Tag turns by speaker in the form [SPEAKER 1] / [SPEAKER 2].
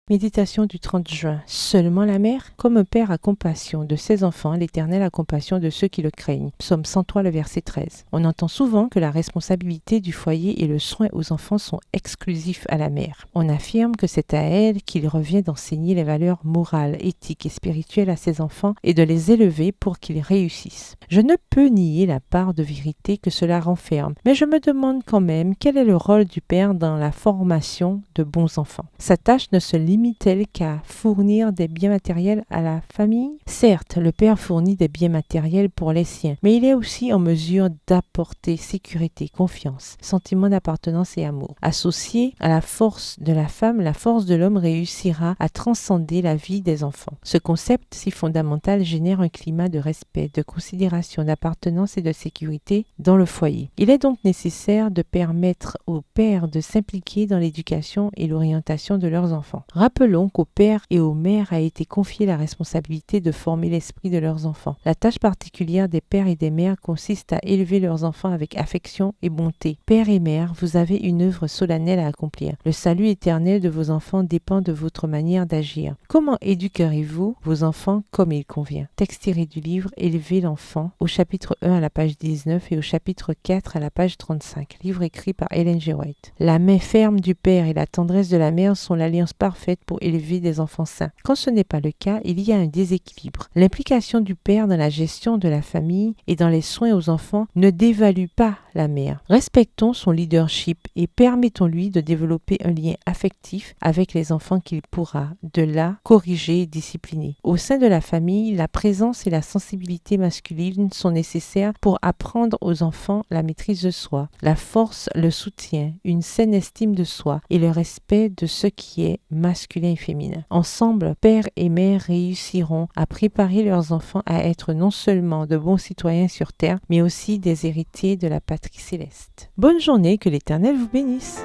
[SPEAKER 1] Méditation du 30 juin. Seulement la mère? Comme un père a compassion de ses enfants, l'Éternel a compassion de ceux qui le craignent. Psaume 103, le verset 13. On entend souvent que la responsabilité du foyer et le soin aux enfants sont exclusifs à la mère. On affirme que c'est à elle qu'il revient d'enseigner les valeurs morales, éthiques et spirituelles à ses enfants et de les élever pour qu'ils réussissent. Je ne peux nier la part de vérité que cela renferme, mais je me demande quand même quel est le rôle du père dans la formation de bons enfants. Sa tâche ne se limite-t-elle qu'à fournir des biens matériels à la famille? Certes, le père fournit des biens matériels pour les siens, mais il est aussi en mesure d'apporter sécurité, confiance, sentiment d'appartenance et amour. Associé à la force de la femme, la force de l'homme réussira à transcender la vie des enfants. Ce concept si fondamental génère un climat de respect, de considération, d'appartenance et de sécurité dans le foyer. Il est donc nécessaire de permettre aux pères de s'impliquer dans l'éducation et l'orientation de leurs enfants. Rappelons qu'aux pères et aux mères a été confiée la responsabilité de former l'esprit de leurs enfants. La tâche particulière des pères et des mères consiste à élever leurs enfants avec affection et bonté. Pères et mères, vous avez une œuvre solennelle à accomplir. Le salut éternel de vos enfants dépend de votre manière d'agir. Comment éduquerez-vous vos enfants comme il convient? Texte tiré du livre Élever l'enfant, au chapitre 1 à la page 19 et au chapitre 4 à la page 35. Livre écrit par Ellen G. White. La main ferme du père et la tendresse de la mère sont l'alliance parfaite pour élever des enfants sains. Quand ce n'est pas le cas, il y a un déséquilibre. L'implication du père dans la gestion de la famille et dans les soins aux enfants ne dévalue pas la mère. Respectons son leadership et permettons-lui de développer un lien affectif avec les enfants qu'il pourra, de là, corriger et discipliner. Au sein de la famille, la présence et la sensibilité masculine sont nécessaires pour apprendre aux enfants la maîtrise de soi, la force, le soutien, une saine estime de soi et le respect de ce qui est masculin et féminin. Ensemble, père et mère réussiront à préparer leurs enfants à être non seulement de bons citoyens sur terre, mais aussi des héritiers de la patrie céleste. Bonne journée, que l'Éternel vous bénisse.